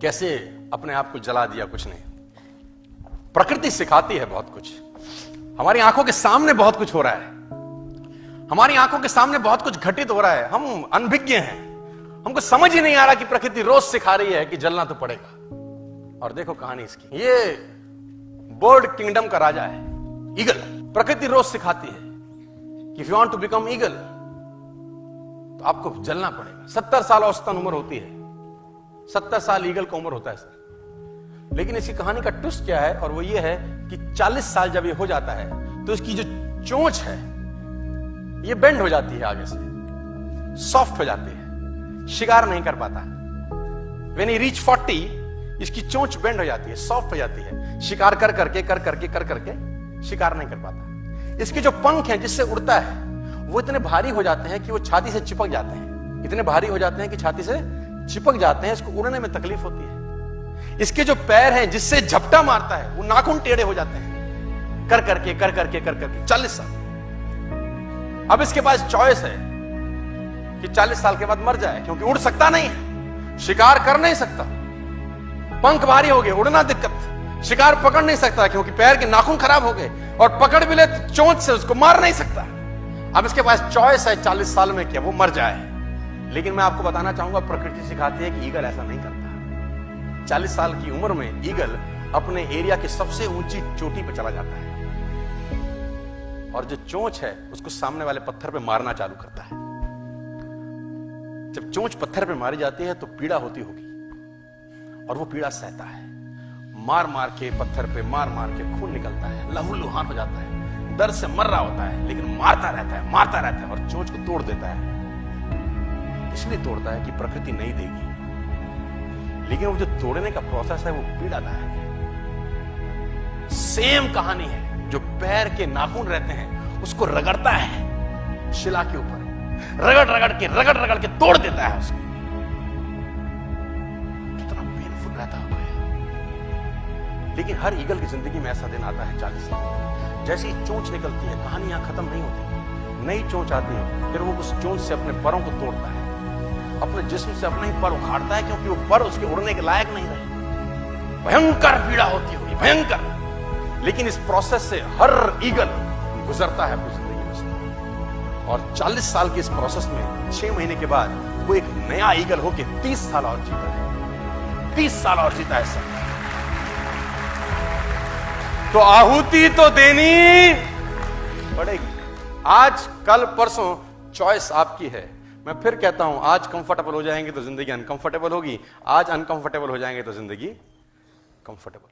कैसे अपने आप को जला दिया, कुछ नहीं। प्रकृति सिखाती है बहुत कुछ। हमारी आंखों के सामने बहुत कुछ हो रहा है, हमारी आंखों के सामने बहुत कुछ घटित हो रहा है, हम अनभिज्ञ हैं, हमको समझ ही नहीं आ रहा कि प्रकृति रोज सिखा रही है कि जलना तो पड़ेगा। और देखो कहानी इसकी, ये बर्ड किंगडम का राजा है, ईगल। प्रकृति रोज सिखाती है कि if you want to become eagle तो आपको जलना पड़ेगा। 70 साल औसतन उम्र होती है, 70 साल ईगल का उम्र होता है सर। लेकिन इसकी कहानी का ट्विस्ट क्या है, और वो ये है कि 40 साल जब ये हो जाता है तो इसकी जो चोंच है ये बेंड हो जाती है, आगे से सॉफ्ट हो जाती है, शिकार नहीं कर पाता। व्हेन ही रीच 40 इसकी चोंच बेंड हो जाती है, सॉफ्ट हो जाती है, शिकार कर करके शिकार नहीं कर पाता। इसके जो पंख हैं जिससे उड़ता है वो इतने भारी हो जाते हैं कि वो छाती से चिपक जाते हैं, इतने भारी हो जाते हैं कि छाती से चिपक जाते हैं, इसको उड़ने में तकलीफ होती है। इसके जो पैर हैं जिससे झपटा मारता है वो नाखून टेढ़े हो जाते हैं, कर करके 40 साल। अब इसके पास चॉइस है कि 40 साल के बाद मर जाए, क्योंकि उड़ सकता नहीं है, शिकार कर नहीं सकता, पंख भारी हो गए, उड़ना दिक्कत, शिकार पकड़ नहीं सकता क्योंकि पैर के नाखून खराब हो गए, और पकड़ भी ले तो चोंच से उसको मार नहीं सकता। अब इसके पास चॉइस है 40 साल में क्या वो मर जाए। लेकिन मैं आपको बताना चाहूंगा, प्रकृति सिखाती है कि ईगल ऐसा नहीं करता। 40 साल की उम्र में ईगल अपने एरिया की सबसे ऊंची चोटी पर चला जाता है, और जो चोंच है उसको सामने वाले पत्थर पे मारना चालू करता है। जब चोंच पत्थर पे मारी जाती है तो पीड़ा होती होगी, और वो पीड़ा सहता है, मार मार के पत्थर पे मार मार के खून निकलता है, लहूलुहान हो जाता है, दर्द से मर रहा होता है, लेकिन मारता रहता है और चोंच को तोड़ देता है। इसलिए तोड़ता है कि प्रकृति नहीं देगी, लेकिन वो जो तोड़ने का प्रोसेस है वो पीड़ादायक है। सेम कहानी है, जो पैर के नाखून रहते हैं उसको रगड़ता है शिला के ऊपर, रगड़ के तोड़ देता है उसको। कितना पेनफुल रहता है। लेकिन हर ईगल की जिंदगी में ऐसा दिन आता है 40 साल, जैसे ही चोंच निकलती है कहानी यहां खत्म नहीं होती, नई चोंच आती है, फिर वो उस चोंच से अपने परों को तोड़ता है, अपने जिस्म से अपने ही पर उखाड़ता है, क्योंकि वो पर उसके उड़ने के लायक नहीं रहे। भयंकर पीड़ा होती होगी, भयंकर। लेकिन इस प्रोसेस से हर ईगल गुजरता है अपनी जिंदगी में से, और 40 साल के इस प्रोसेस में 6 महीने के बाद वो एक नया ईगल होके 30 साल और जीता है, 30 साल और जीता है सर। तो आहुति तो देनी पड़ेगी। आज कल परसों चॉइस आपकी है। मैं फिर कहता हूं, आज कंफर्टेबल हो जाएंगे तो जिंदगी अनकंफर्टेबल होगी, आज अनकंफर्टेबल हो जाएंगे तो जिंदगी कंफर्टेबल।